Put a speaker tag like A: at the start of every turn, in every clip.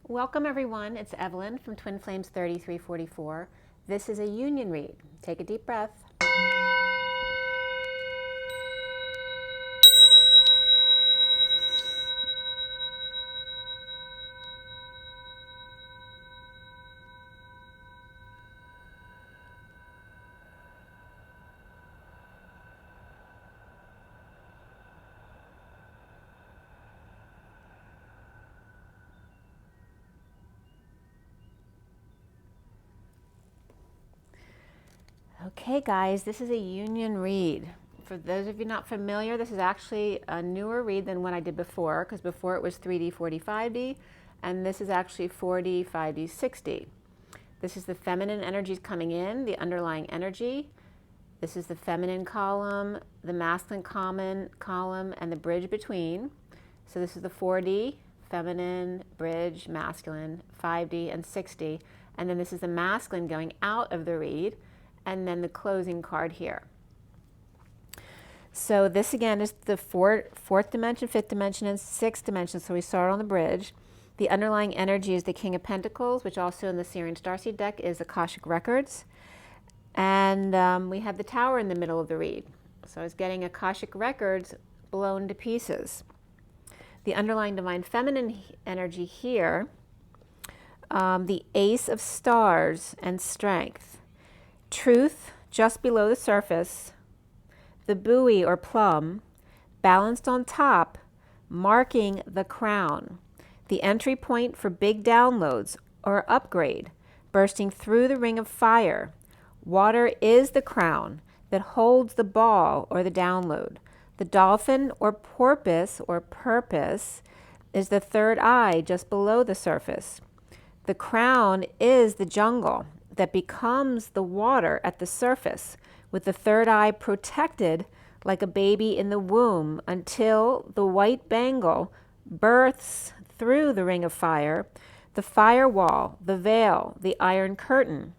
A: Welcome everyone, it's Evelyn from Twin Flames 3344. This is a union read. Take a deep breath. Okay guys, this is a union read. For those of you not familiar, this is actually a newer read than what I did before, because before it was 3D, 4D, 5D, and this is actually 4D, 5D, 6D. This is the feminine energies coming in, the underlying energy. This is the feminine column, the masculine column, and the bridge between. So this is the 4D, feminine, bridge, masculine, 5D, and 6D. And then this is the masculine going out of the read, and then the closing card here. So this again is the fourth dimension, fifth dimension, and sixth dimension. So we start on the bridge. The underlying energy is the King of Pentacles, which also in the SIRIAN STARSEED deck is Akashic Records. And we have the Tower in the middle of the read. So I was getting Akashic Records blown to pieces. The underlying divine feminine energy here, the Ace of Stars and Strength. Truth just below the surface, the buoy or plum, balanced on top, marking the crown, the entry point for big downloads or upgrade, bursting through the ring of fire. Water is the crown that holds the ball or the download. The dolphin or porpoise or purpose is the third eye just below the surface. The crown is the jungle that becomes the water at the surface, with the third eye protected like a baby in the womb until the white bangle births through the ring of fire, the firewall, the veil, the iron curtain,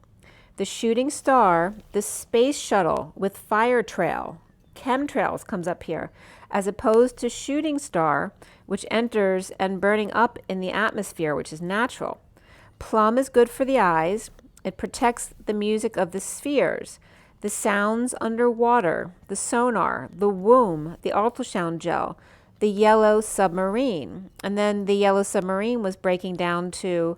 A: the shooting star, the space shuttle with fire trail, chemtrails comes up here, as opposed to shooting star, which enters and burning up in the atmosphere, which is natural. Plum is good for the eyes. It protects the music of the spheres, the sounds underwater, the sonar, the womb, the ultrasound gel, the yellow submarine. And then the yellow submarine was breaking down to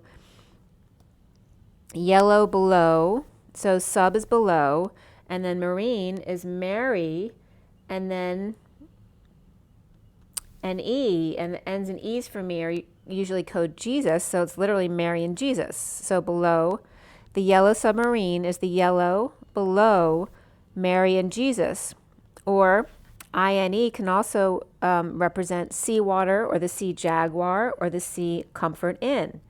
A: yellow below, so sub is below, and then marine is Mary, and then an E, and the ends in E's for me are usually code Jesus, so it's literally Mary and Jesus. So below, the yellow submarine is the yellow below Mary and Jesus. Or INE can also represent seawater or the sea jaguar or the sea comfort inn.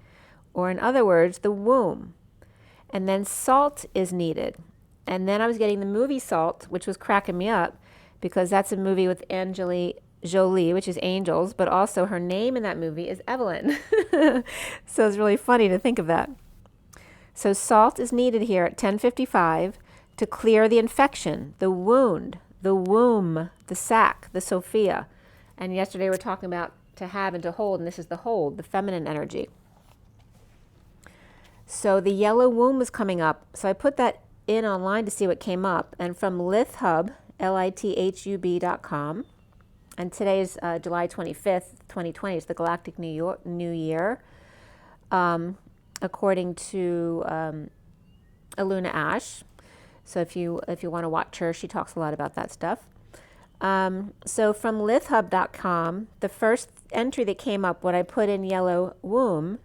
A: Or in other words, the womb. And then salt is needed. And then I was getting the movie Salt, which was cracking me up because that's a movie with Angelina Jolie, which is angels, but also her name in that movie is Evelyn. So it's really funny to think of that. So salt is needed here at 10:55 to clear the infection, the wound, the womb, the sac, the Sophia. And yesterday we were talking about to have and to hold, and this is the hold, the feminine energy. So the yellow womb is coming up. So I put that in online to see what came up. And from LithHub, LITHUB.com, and today is July 25th, 2020. It's the Galactic New Year. According to Aluna Ash. So if you want to watch her, she talks a lot about that stuff. So from lithhub.com, the first entry that came up when I put in yellow womb,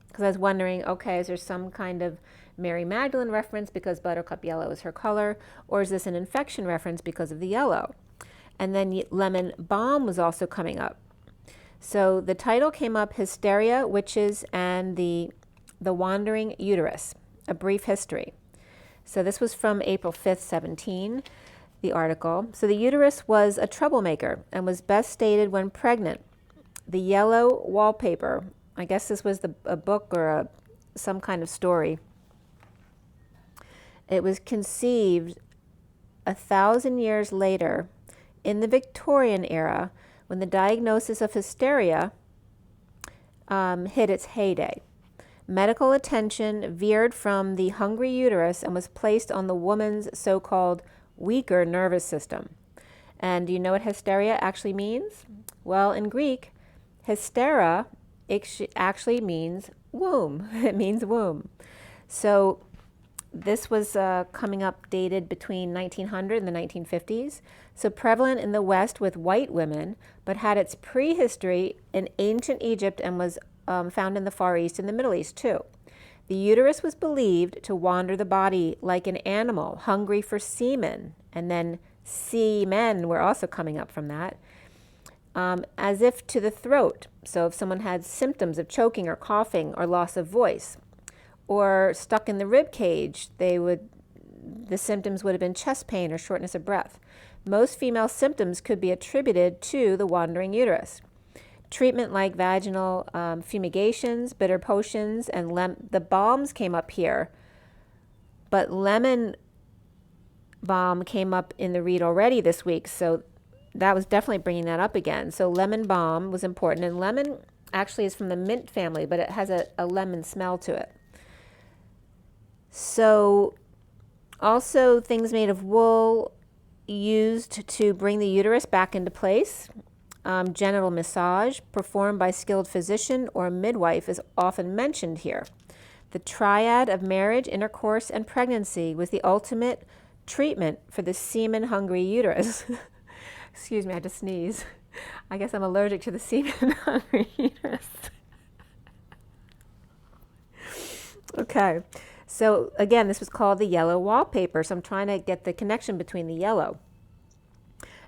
A: because I was wondering, okay, is there some kind of Mary Magdalene reference because buttercup yellow is her color, or is this an infection reference because of the yellow? And then lemon balm was also coming up. So the title came up, Hysteria, Witches, and the Wandering Uterus, a brief history. So this was from April 5th, 17, the article. So the uterus was a troublemaker and was best stated when pregnant. The yellow wallpaper, I guess this was a book or some kind of story. It was conceived 1,000 years later in the Victorian era when the diagnosis of hysteria hit its heyday. medical attention veered from the hungry uterus and was placed on the woman's so-called weaker nervous system. And do you know what hysteria actually means? Well, in Greek, hystera actually means womb. It means womb. So this was coming up dated between 1900 and the 1950s. So prevalent in the West with white women, but had its prehistory in ancient Egypt and was found in the Far East and the Middle East too. The uterus was believed to wander the body like an animal hungry for semen, and then seamen were also coming up from that, as if to the throat. So if someone had symptoms of choking or coughing or loss of voice, or stuck in the rib cage, the symptoms would have been chest pain or shortness of breath. Most female symptoms could be attributed to the wandering uterus. Treatment like vaginal fumigations, bitter potions, and the balms came up here, but lemon balm came up in the read already this week, so that was definitely bringing that up again. So lemon balm was important, and lemon actually is from the mint family, but it has a lemon smell to it. So also things made of wool used to bring the uterus back into place. Genital massage performed by skilled physician or midwife is often mentioned here. The triad of marriage, intercourse, and pregnancy was the ultimate treatment for the semen-hungry uterus. Excuse me, I had to sneeze. I guess I'm allergic to the semen-hungry uterus. Okay, so again, this was called the yellow wallpaper, so I'm trying to get the connection between the yellow.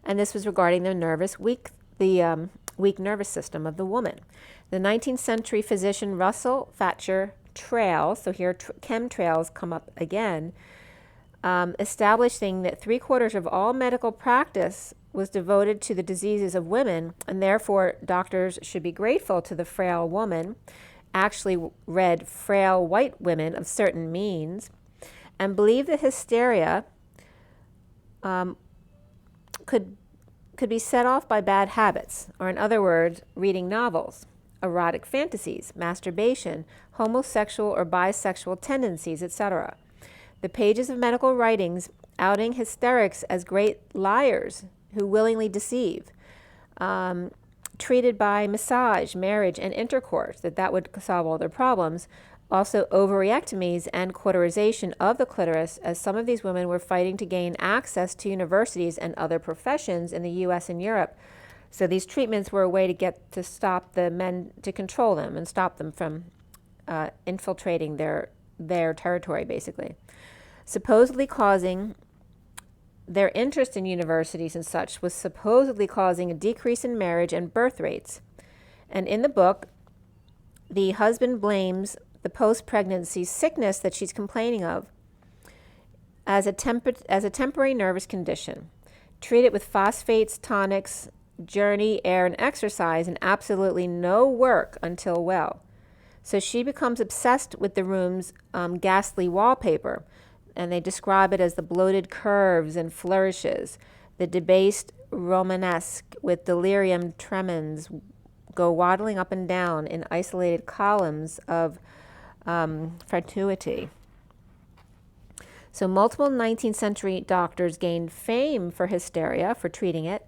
A: And this was regarding the weak nervous system of the woman. The 19th century physician Russell Thatcher Trail, so here chemtrails come up again, establishing that 3/4 of all medical practice was devoted to the diseases of women, and therefore doctors should be grateful to the frail woman, actually read frail white women of certain means, and believed that hysteria could be set off by bad habits, or in other words, reading novels, erotic fantasies, masturbation, homosexual or bisexual tendencies, etc. The pages of medical writings outing hysterics as great liars who willingly deceive, treated by massage, marriage, and intercourse, that would solve all their problems. Also ovarectomies and cauterization of the clitoris, as some of these women were fighting to gain access to universities and other professions in the US and Europe. So these treatments were a way to stop the men, to control them and stop them from infiltrating their territory, basically. Supposedly causing their interest in universities and such was supposedly causing a decrease in marriage and birth rates. And in the book, the husband blames the post-pregnancy sickness that she's complaining of as a temporary nervous condition. Treat it with phosphates, tonics, journey, air, and exercise, and absolutely no work until well. So she becomes obsessed with the room's ghastly wallpaper, and they describe it as the bloated curves and flourishes, the debased Romanesque with delirium tremens go waddling up and down in isolated columns of fatuity. So multiple 19th century doctors gained fame for hysteria, for treating it.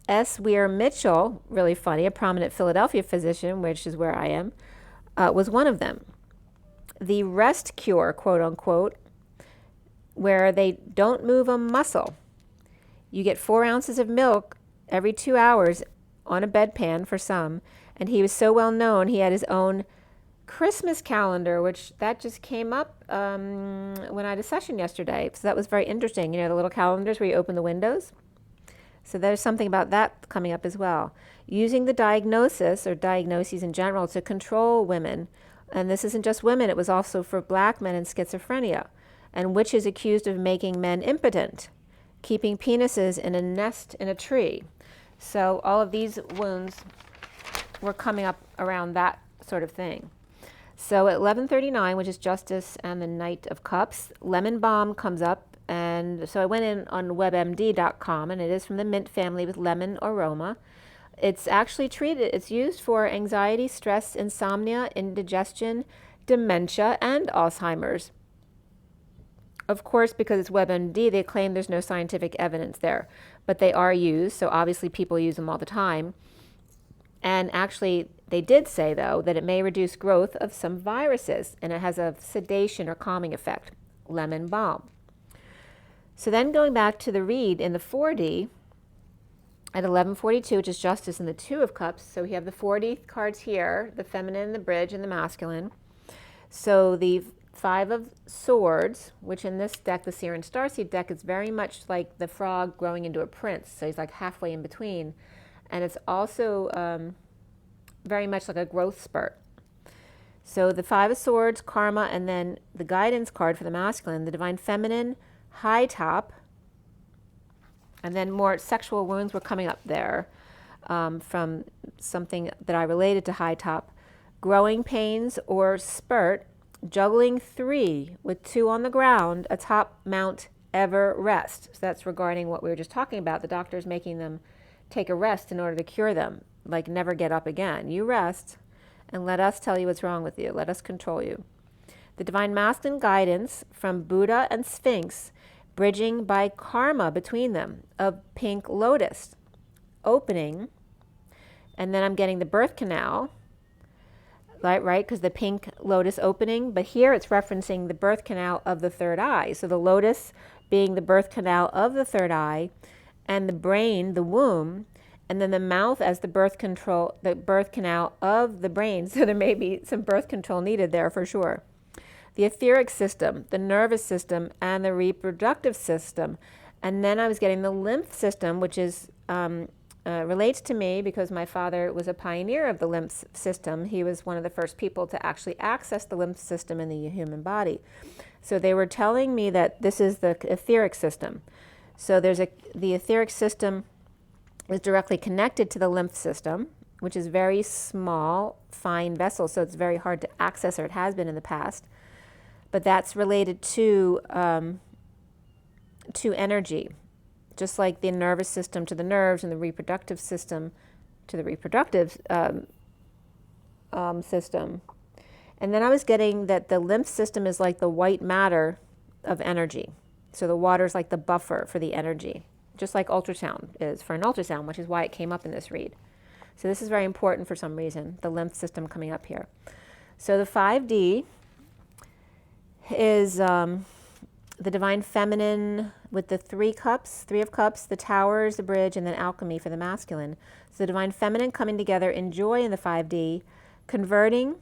A: S. Weir Mitchell, really funny, a prominent Philadelphia physician, which is where I am, was one of them. The rest cure, quote unquote, where they don't move a muscle. You get 4 ounces of milk every 2 hours on a bedpan for some, and he was so well known he had his own Christmas calendar, which that just came up when I had a session yesterday. So that was very interesting. You know, the little calendars where you open the windows. So there's something about that coming up as well. Using the diagnosis or diagnoses in general to control women. And this isn't just women, it was also for black men and schizophrenia. And which is accused of making men impotent, keeping penises in a nest in a tree. So all of these wounds were coming up around that sort of thing. So at 11:39, which is Justice and the Knight of Cups, lemon balm comes up. And so I went in on webmd.com, and it is from the mint family with lemon aroma. It's actually treated, it's used for anxiety, stress, insomnia, indigestion, dementia, and Alzheimer's. Of course, because it's WebMD, they claim there's no scientific evidence there, but they are used, so obviously people use them all the time. And actually, they did say, though, that it may reduce growth of some viruses, and it has a sedation or calming effect, lemon balm. So then going back to the read in the 4D, at 1142, which is Justice in the Two of Cups, so we have the 4D cards here, the feminine, the bridge, and the masculine. So the Five of Swords, which in this deck, the SIRIAN Starseed deck, is very much like the frog growing into a prince. So he's like halfway in between. And it's also very much like a growth spurt. So the Five of Swords, Karma, and then the guidance card for the masculine, the Divine Feminine, High Top, and then more sexual wounds were coming up there from something that I related to High Top. Growing pains or spurt, juggling 3 with 2 on the ground atop Mount Everest. So that's regarding what we were just talking about, the doctors making them take a rest in order to cure them, like never get up again. You rest and let us tell you what's wrong with you. Let us control you. The Divine Masculine guidance from Buddha and Sphinx, bridging by karma between them, of Pink Lotus, opening, and then I'm getting the birth canal, right? Because the pink lotus opening, but here it's referencing the birth canal of the third eye. So the lotus being the birth canal of the third eye, and the brain, the womb, and then the mouth as the birth canal of the brain. So there may be some birth control needed there for sure. The etheric system, the nervous system, and the reproductive system. And then I was getting the lymph system, which is relates to me because my father was a pioneer of the lymph system. He was one of the first people to actually access the lymph system in the human body. So they were telling me that this is the etheric system. So the etheric system is directly connected to the lymph system, which is very small, fine vessel, so it's very hard to access, or it has been in the past. But that's related to energy. Just like the nervous system to the nerves and the reproductive system to the reproductive system. And then I was getting that the lymph system is like the white matter of energy. So the water is like the buffer for the energy, just like ultrasound is for an ultrasound, which is why it came up in this read. So this is very important for some reason, the lymph system coming up here. So the 5D is the Divine Feminine with the 3 of Cups, the Towers, the Bridge, and then Alchemy for the masculine. So the Divine Feminine coming together in joy in the 5D, converting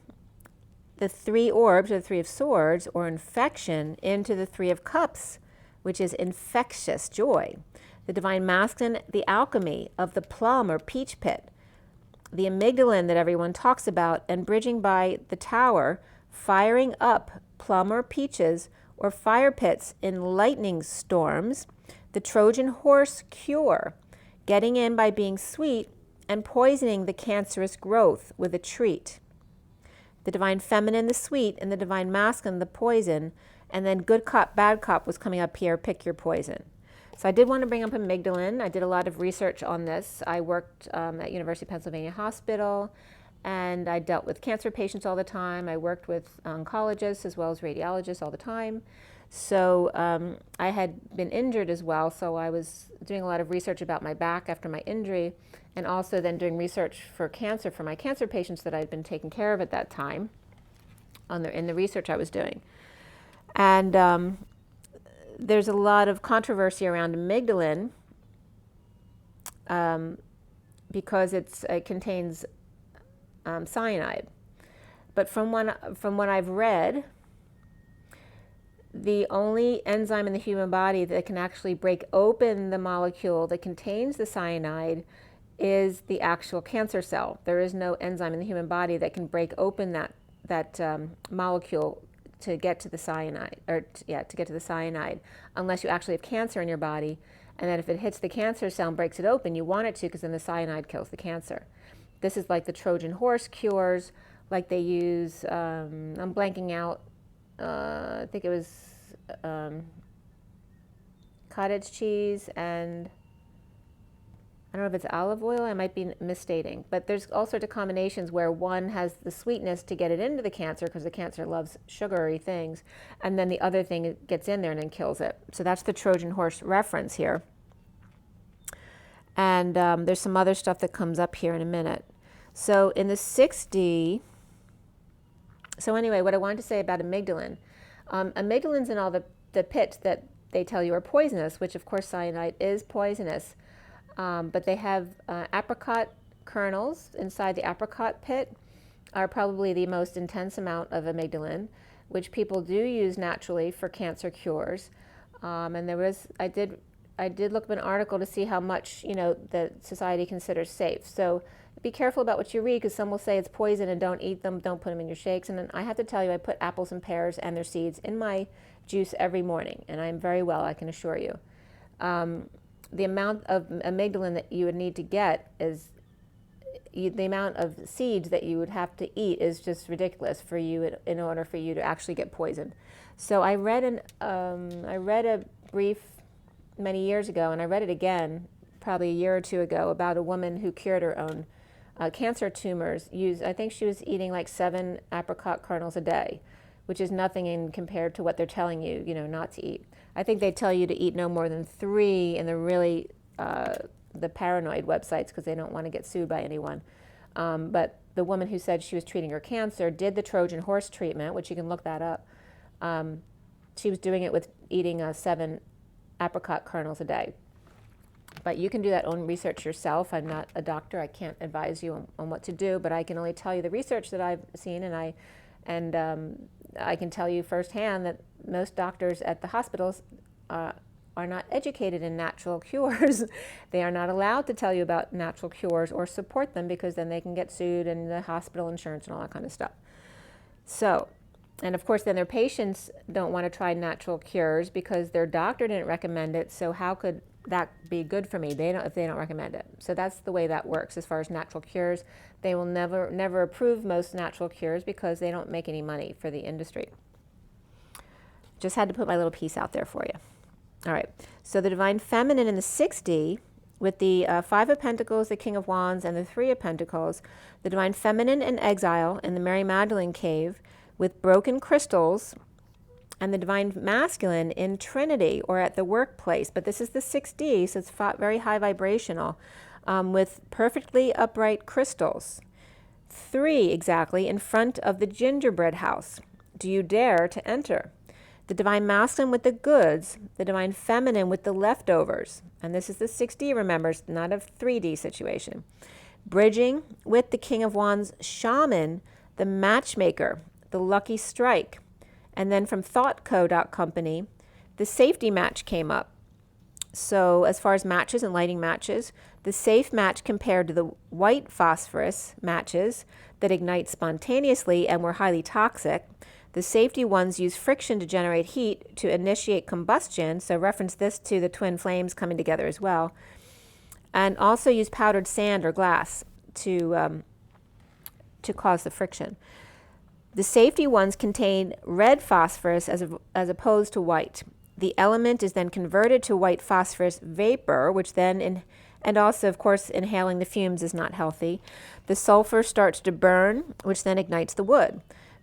A: the 3 orbs, or the 3 of Swords, or infection, into the 3 of Cups, which is infectious joy. The Divine Masculine, the alchemy of the plum or peach pit, the amygdalin that everyone talks about, and bridging by the Tower, firing up plum or peaches or fire pits in lightning storms, the Trojan horse cure, getting in by being sweet and poisoning the cancerous growth with a treat. The Divine Feminine, the sweet, and the Divine Masculine, the poison, and then good cop, bad cop was coming up here, pick your poison. So I did want to bring up amygdalin. I did a lot of research on this. I worked at University of Pennsylvania Hospital, and I dealt with cancer patients all the time. I worked with oncologists as well as radiologists all the time. So I had been injured as well, so I was doing a lot of research about my back after my injury, and also then doing research for cancer for my cancer patients that I'd been taking care of at that time in the research I was doing. And there's a lot of controversy around amygdalin because it contains cyanide. But from what I've read, the only enzyme in the human body that can actually break open the molecule that contains the cyanide is the actual cancer cell. There is no enzyme in the human body that can break open that molecule to get to the cyanide, to get to the cyanide, unless you actually have cancer in your body. And then if it hits the cancer cell and breaks it open, you want it to, because then the cyanide kills the cancer. This is like the Trojan horse cures, like they use, I'm blanking out, I think it was cottage cheese and I don't know if it's olive oil, I might be misstating, but there's all sorts of combinations where one has the sweetness to get it into the cancer because the cancer loves sugary things, and then the other thing gets in there and then kills it. So that's the Trojan horse reference here. And there's some other stuff that comes up here in a minute. So in the 6D, so anyway, what I wanted to say about amygdalin, amygdalin's in all the pits that they tell you are poisonous, which of course cyanide is poisonous. But they have apricot kernels inside the apricot pit are probably the most intense amount of amygdalin, which people do use naturally for cancer cures. And there was, I did look up an article to see how much, the society considers safe. So be careful about what you read, because some will say it's poison and don't eat them, don't put them in your shakes. And then I have to tell you, I put apples and pears and their seeds in my juice every morning, and I'm very well, I can assure you. The amount of amygdalin that you would need to get is, the amount of seeds that you would have to eat is just ridiculous for you in order for you to actually get poisoned. So I read a brief many years ago, and I read it again probably a year or two ago, about a woman who cured her own cancer tumors. I think she was eating like 7 apricot kernels a day, which is nothing in compared to what they're telling you, not to eat. I think they tell you to eat no more than 3 in the really, the paranoid websites, because they don't want to get sued by anyone. But the woman who said she was treating her cancer did the Trojan horse treatment, which you can look that up. She was doing it with eating 7 apricot kernels a day. But you can do that own research yourself. I'm not a doctor. I can't advise you on what to do, but I can only tell you the research that I've seen, and I can tell you firsthand that most doctors at the hospitals are not educated in natural cures. They are not allowed to tell you about natural cures or support them, because then they can get sued, and the hospital insurance and all that kind of stuff. So, and of course then their patients don't want to try natural cures because their doctor didn't recommend it, so how could that be good for me if they don't recommend it? So that's the way that works as far as natural cures. They will never approve most natural cures because they don't make any money for the industry. Just had to put my little piece out there for you. All right, so the Divine Feminine in the 6D, with the 5 of Pentacles, the King of Wands, and the 3 of Pentacles, the Divine Feminine in exile in the Mary Magdalene cave with broken crystals, and the Divine Masculine in Trinity, or at the workplace. But this is the 6D, so it's very high vibrational, with perfectly upright crystals. 3 exactly in front of the gingerbread house. Do you dare to enter? The Divine Masculine with the goods, the Divine Feminine with the leftovers. And this is the 6D, remember, it's not a 3D situation. Bridging with the King of Wands shaman, the matchmaker, the lucky strike. And then from THOTH the safety match came up. So as far as matches and lighting matches, the safe match compared to the white phosphorus matches that ignite spontaneously and were highly toxic. The safety ones use friction to generate heat to initiate combustion, so reference this to the twin flames coming together as well. And also use powdered sand or glass to cause the friction. The safety ones contain red phosphorus as opposed to white. The element is then converted to white phosphorus vapor, which then, and also, of course, inhaling the fumes is not healthy. The sulfur starts to burn, which then ignites the wood.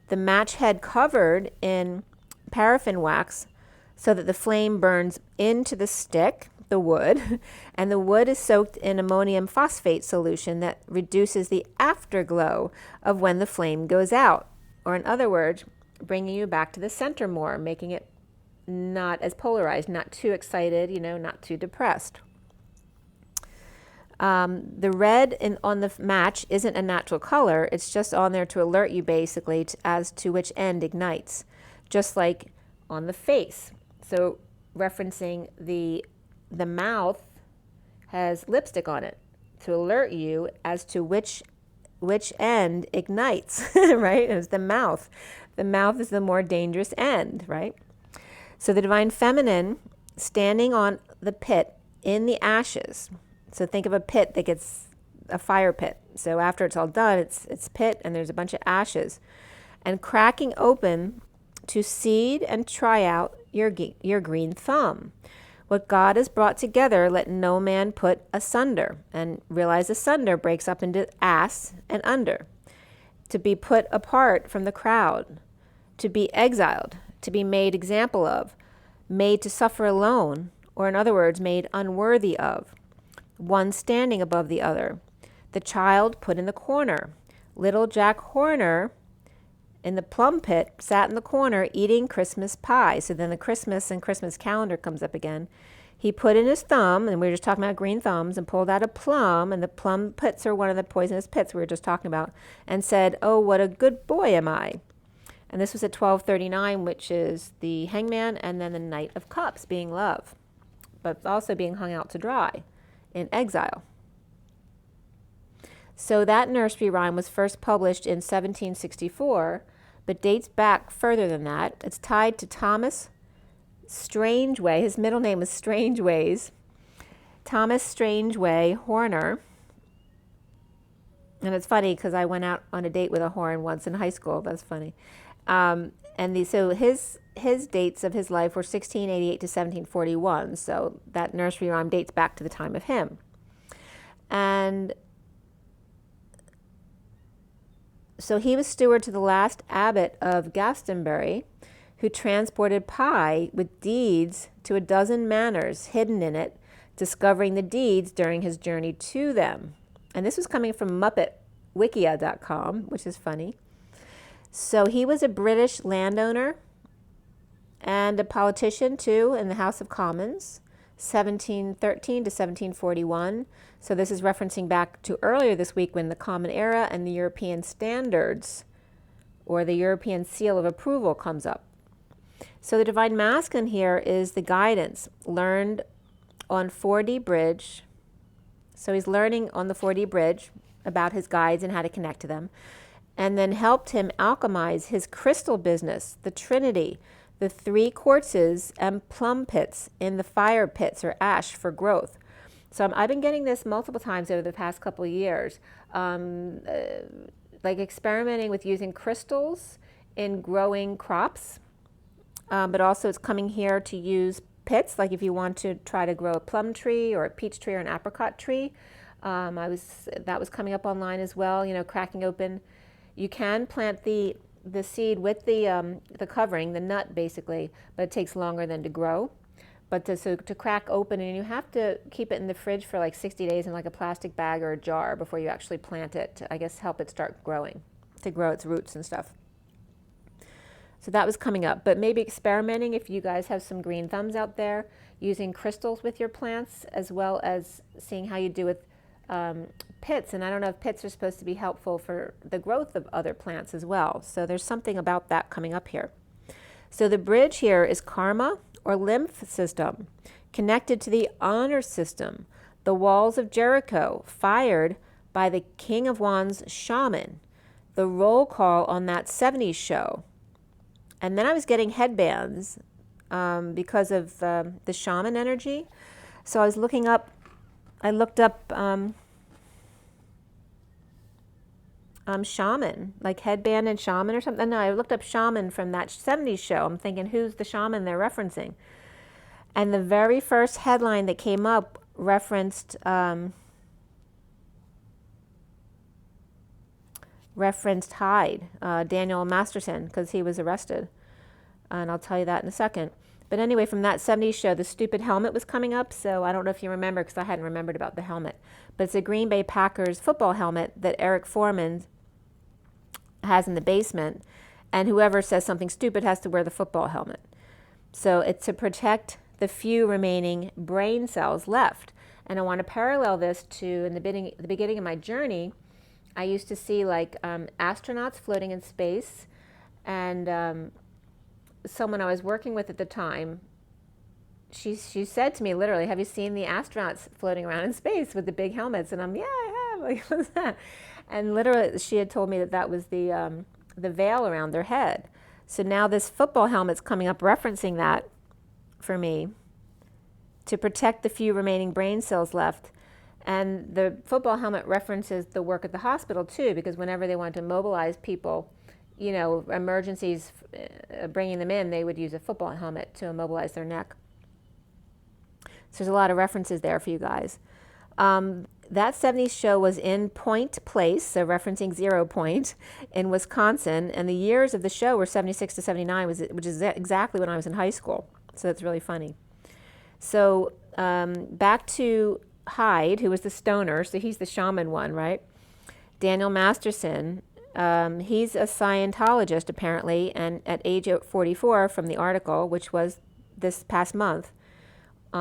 A: The match head covered in paraffin wax so that the flame burns into the stick, the wood, and the wood is soaked in ammonium phosphate solution that reduces the afterglow of when the flame goes out. Or in other words, bringing you back to the center more, making it not as polarized, not too excited, not too depressed. The red on the match isn't a natural color. It's just on there to alert you basically as to which end ignites, just like on the face. So referencing the mouth has lipstick on it to alert you as to which end ignites, right? It's the mouth. The mouth is the more dangerous end, right? So the Divine Feminine standing on the pit in the ashes. So think of a pit that gets a fire pit. So after it's all done, it's pit and there's a bunch of ashes. And cracking open to seed and try out your green thumb, What God has brought together, let no man put asunder. And realize asunder breaks up into as and under. To be put apart from the crowd, to be exiled, to be made example of, made to suffer alone, or in other words, made unworthy of, one standing above the other, the child put in the corner. Little Jack Horner in the plum pit sat in the corner eating Christmas pie. So then the Christmas and Christmas calendar comes up again. He put in his thumb, and we were just talking about green thumbs, and pulled out a plum, and the plum pits are one of the poisonous pits we were just talking about, and said, "Oh, what a good boy am I." And this was at 12:39, which is the hangman, and then the Knight of Cups, being love, but also being hung out to dry in exile. So that nursery rhyme was first published in 1764, but dates back further than that. It's tied to Thomas Strangeway. His middle name is Strangeways. Thomas Strangeway Horner. And it's funny because I went out on a date with a horn once in high school. That's funny. So his dates of his life were 1688 to 1741. So that nursery rhyme dates back to the time of him. And so he was steward to the last abbot of Glastonbury, who transported pie with deeds to a dozen manors hidden in it, discovering the deeds during his journey to them. And this was coming from MuppetWikia.com, which is funny. So he was a British landowner and a politician too in the House of Commons, 1713 to 1741. So this is referencing back to earlier this week when the Common Era and the European Standards, or the European Seal of Approval, comes up. So the Divine Masculine here is the guidance learned on 4D bridge. So he's learning on the 4D bridge about his guides and how to connect to them, and then helped him alchemize his crystal business, the Trinity, the 3 quartzes and plum pits in the fire pits or ash for growth. So I've been getting this multiple times over the past couple of years, like experimenting with using crystals in growing crops. But also it's coming here to use pits, like if you want to try to grow a plum tree or a peach tree or an apricot tree. That was coming up online as well, cracking open. You can plant the seed with the covering, the nut basically, but it takes longer than to grow. But to crack open, and you have to keep it in the fridge for like 60 days in like a plastic bag or a jar before you actually plant it to, I guess, help it start growing, to grow its roots and stuff. So that was coming up, but maybe experimenting, if you guys have some green thumbs out there, using crystals with your plants, as well as seeing how you do with pits. And I don't know if pits are supposed to be helpful for the growth of other plants as well. So there's something about that coming up here. So the bridge here is karma or lymph system, connected to the honor system, the walls of Jericho, fired by the King of Wands shaman, the roll call on that 70s show. And then I was getting headbands because of the shaman energy. So I was looking up, I looked up shaman, like headband and shaman or something. No, I looked up shaman from that 70s show. I'm thinking, who's the shaman they're referencing? And the very first headline that came up referenced Hyde, Daniel Masterson, because he was arrested. And I'll tell you that in a second. But anyway, from that 70s show, the stupid helmet was coming up. So I don't know if you remember, because I hadn't remembered about the helmet. But it's a Green Bay Packers football helmet that Eric Foreman has in the basement. And whoever says something stupid has to wear the football helmet. So it's to protect the few remaining brain cells left. And I want to parallel this to, in the beginning of my journey, I used to see like astronauts floating in space, and someone I was working with at the time, she said to me literally, "Have you seen the astronauts floating around in space with the big helmets?" And yeah, I have. Like, what's that? And literally, she had told me that was the veil around their head. So now this football helmet's coming up referencing that for me, to protect the few remaining brain cells left. And the football helmet references the work at the hospital too, because whenever they wanted to mobilize people, emergencies, bringing them in, they would use a football helmet to immobilize their neck. So there's a lot of references there for you guys. That 70s show was in Point Place, so referencing 0 Point, in Wisconsin, and the years of the show were 76 to 79, which is exactly when I was in high school. So that's really funny. So back to Hyde, who was the stoner, so he's the shaman one, right? Daniel Masterson, he's a Scientologist apparently, and at age 44 from the article, which was this past month.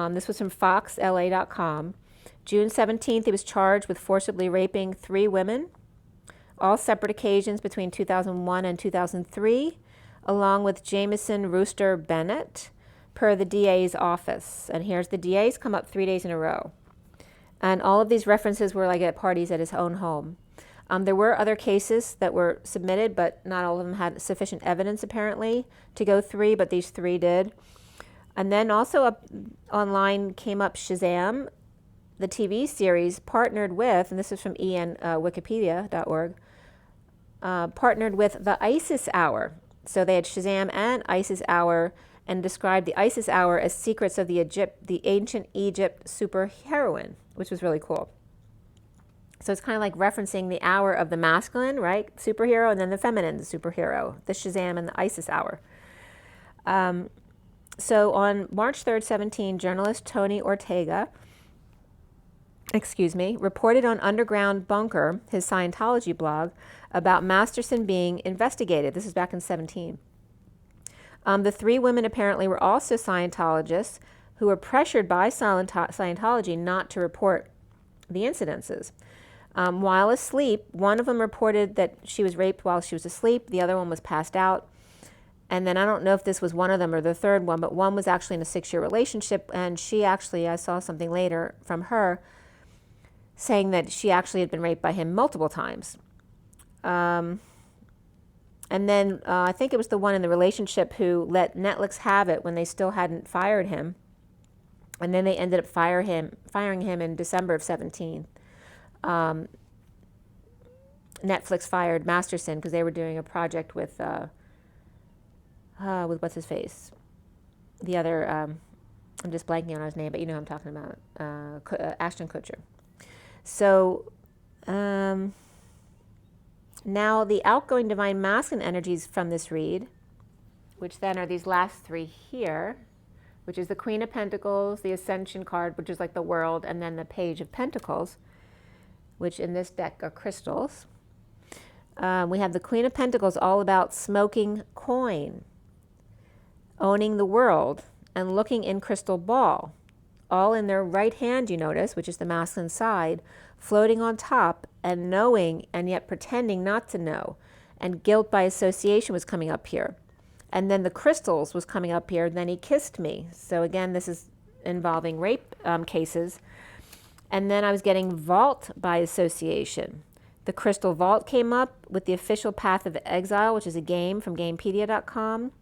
A: This was from foxla.com. June 17th, he was charged with forcibly raping 3 women, all separate occasions between 2001 and 2003, along with Jameson Rooster Bennett, per the DA's office. And here's the DA's come up 3 days in a row. And all of these references were like at parties at his own home. There were other cases that were submitted, but not all of them had sufficient evidence apparently to go 3, but these 3 did. And then also up online came up Shazam, the TV series partnered with, and this is from wikipedia.org, partnered with the ISIS Hour. So they had Shazam and ISIS Hour and described the ISIS Hour as secrets of the ancient Egypt superheroine, which was really cool. So it's kind of like referencing the hour of the masculine, right, superhero, and then the feminine superhero, the Shazam and the ISIS Hour. So on March 3rd, 2017, journalist Tony Ortega, reported on Underground Bunker, his Scientology blog, about Masterson being investigated. This is back in 2017. The 3 women apparently were also Scientologists who were pressured by Scientology not to report the incidences. While asleep, one of them reported that she was raped while she was asleep. The other one was passed out. And then I don't know if this was one of them or the third one, but one was actually in a 6-year relationship. And she actually, I saw something later from her saying that she actually had been raped by him multiple times. And then I think it was the one in the relationship who let Netflix have it when they still hadn't fired him. And then they ended up firing him in December of 2017. Netflix fired Masterson because they were doing a project with what's his face? The other, I'm just blanking on his name, but you know who I'm talking about, Ashton Kutcher. So now the outgoing divine masculine energies from this read, which then are these last 3 here, which is the Queen of Pentacles, the Ascension card, which is like the world, and then the Page of Pentacles, which in this deck are crystals. We have the Queen of Pentacles, all about smoking coin, owning the world, and looking in crystal ball, all in their right hand, you notice, which is the masculine side, floating on top and knowing and yet pretending not to know. And guilt by association was coming up here. And then the crystals was coming up here. Then he kissed me. So again, this is involving rape cases. And then I was getting vault by association. The crystal vault came up with the official Path of Exile, which is a game from Gamepedia.com.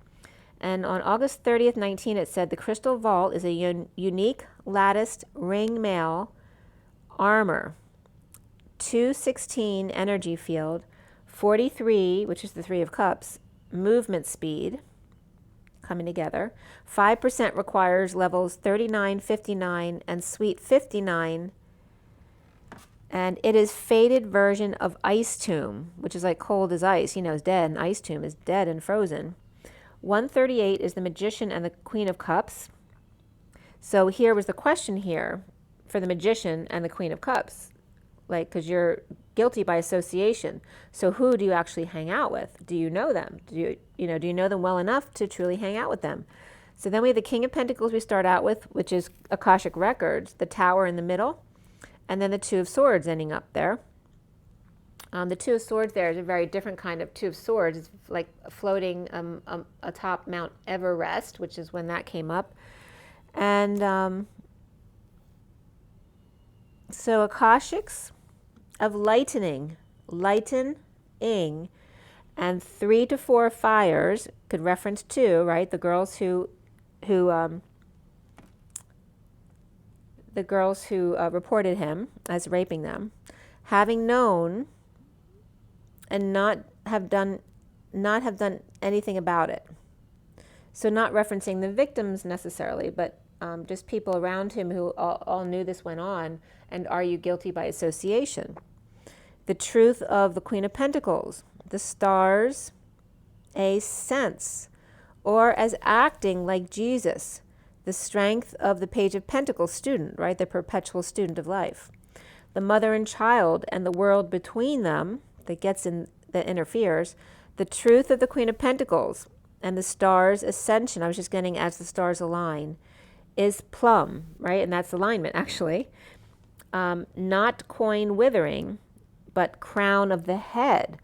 A: And on August 30th, 19, it said the crystal vault is a unique latticed ring mail armor, 216 energy field, 43, which is the 3 of Cups, movement speed, coming together. 5% requires levels 39, 59, and suite 59. And it is faded version of Ice Tomb, which is like cold as ice, is dead, and Ice Tomb is dead and frozen. 138 is the Magician and the Queen of Cups. So here was the question here for the Magician and the Queen of Cups, like, because you're guilty by association. So who do you actually hang out with? Do you know them? Do you know them well enough to truly hang out with them? So then we have the King of Pentacles we start out with, which is Akashic Records, the Tower in the middle, and then the 2 of Swords ending up there. The 2 of Swords there is a very different kind of 2 of Swords. It's like floating atop Mount Everest, which is when that came up. And so Akashics of lightening, and 3 to 4 fires could reference 2, right? The girls who reported him as raping them, having known and not have done anything about it. So not referencing the victims necessarily, but just people around him who all knew this went on, and are you guilty by association? The truth of the Queen of Pentacles, the stars, a sense, or as acting like Jesus, the strength of the Page of Pentacles student, right, the perpetual student of life, the mother and child and the world between them that interferes, the truth of the Queen of Pentacles, and the stars' ascension. I was just getting as the stars align, is plum, right, and that's alignment actually. Not coin withering, but crown of the head,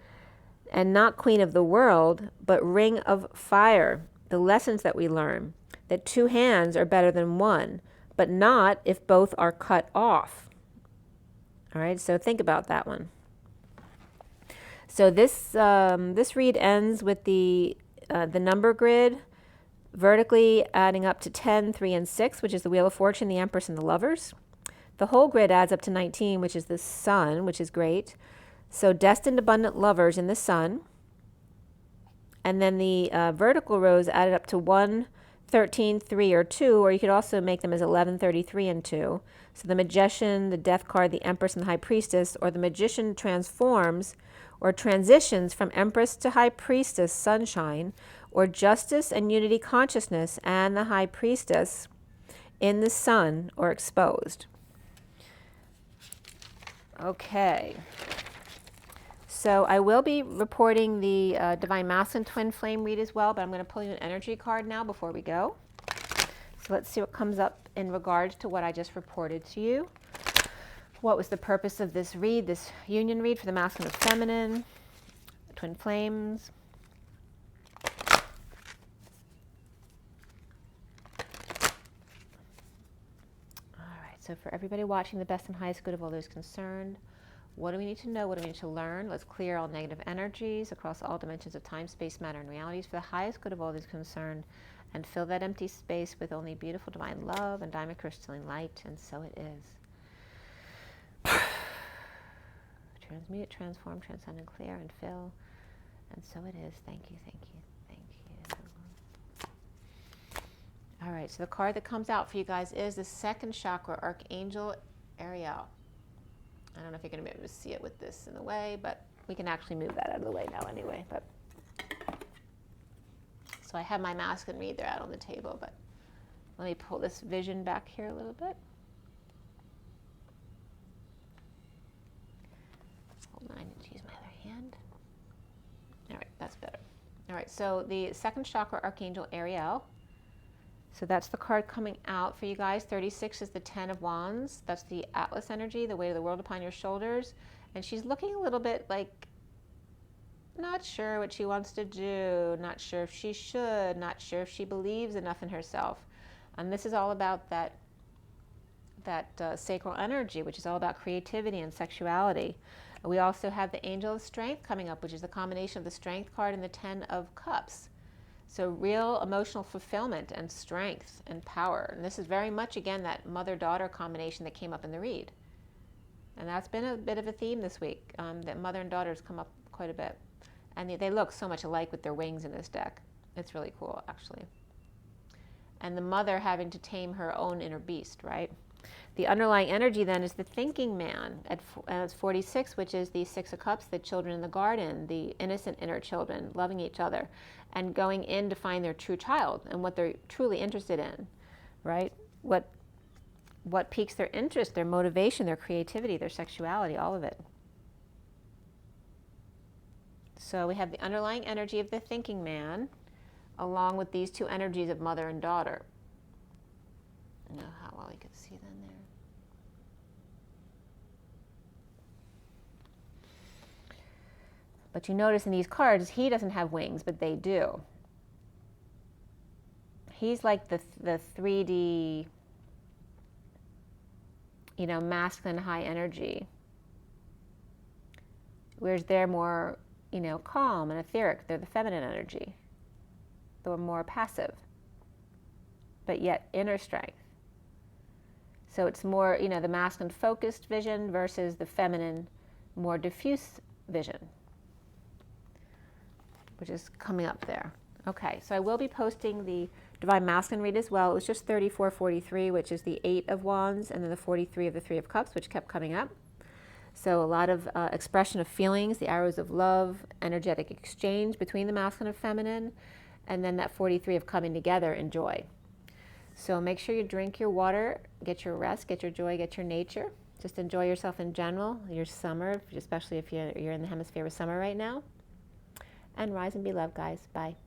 A: and not queen of the world, but ring of fire. The lessons that we learn, that two hands are better than one, but not if both are cut off. All right, so think about that one. So this read ends with the number grid vertically adding up to 10, 3, and 6, which is the Wheel of Fortune, the Empress, and the Lovers. The whole grid adds up to 19, which is the Sun, which is great. So destined abundant lovers in the Sun. And then the vertical rows added up to 1, 13, 3, or 2, or you could also make them as 11, 33, and 2. So the Magician, the Death card, the Empress, and the High Priestess, or the Magician transforms or transitions from Empress to High Priestess, Sunshine, or Justice and Unity Consciousness and the High Priestess in the Sun, or exposed. Okay. So I will be reporting the Divine Masculine Twin Flame read as well, but I'm going to pull you an energy card now before we go. So let's see what comes up in regards to what I just reported to you. What was the purpose of this read, this union read for the masculine and feminine, twin flames? All right, so for everybody watching, the best and highest good of all those concerned, what do we need to know? What do we need to learn? Let's clear all negative energies across all dimensions of time, space, matter, and realities for the highest good of all those concerned, and fill that empty space with only beautiful divine love and diamond crystalline light, and so it is. Transmute, transform, transcend, and clear, and fill, and so it is. Thank you, thank you, thank you. All right, so the card that comes out for you guys is the second chakra, Archangel Ariel. I don't know if you're going to be able to see it with this in the way, but we can actually move that out of the way now anyway. But so I have my masculine read there out on the table, but let me pull this vision back here a little bit. Hold on, I need to use my other hand. All right, that's better. All right, so the second chakra, Archangel Ariel. So that's the card coming out for you guys. 36 is the 10 of Wands. That's the Atlas energy, the weight of the world upon your shoulders. And she's looking a little bit like not sure what she wants to do, not sure if she should, not sure if she believes enough in herself. And this is all about that sacral energy, which is all about creativity and sexuality. We also have the Angel of Strength coming up, which is the combination of the Strength card and the 10 of Cups. So real emotional fulfillment and strength and power. And this is very much, again, that mother-daughter combination that came up in the read. And that's been a bit of a theme this week, that mother and daughters come up quite a bit. And they look so much alike with their wings in this deck. It's really cool, actually. And the mother having to tame her own inner beast, right? The underlying energy then is the thinking man at 46, which is the 6 of Cups, the children in the garden, the innocent inner children, loving each other, and going in to find their true child and what they're truly interested in, right? What piques their interest, their motivation, their creativity, their sexuality, all of it. So we have the underlying energy of the thinking man, along with these two energies of mother and daughter. I don't know how well you can see them there. But you notice in these cards, he doesn't have wings, but they do. He's like the 3D, masculine high energy. Whereas they're more, calm and etheric. They're the feminine energy. They're more passive, but yet inner strength. So it's more, the masculine focused vision versus the feminine, more diffuse vision, which is coming up there. Okay, so I will be posting the Divine Masculine read as well. It was just 3443, which is the 8 of Wands, and then the 43 of the 3 of Cups, which kept coming up. So a lot of expression of feelings, the arrows of love, energetic exchange between the masculine and feminine, and then that 43 of coming together in joy. So make sure you drink your water, get your rest, get your joy, get your nature. Just enjoy yourself in general, your summer, especially if you're in the hemisphere of summer right now. And rise and be loved, guys. Bye.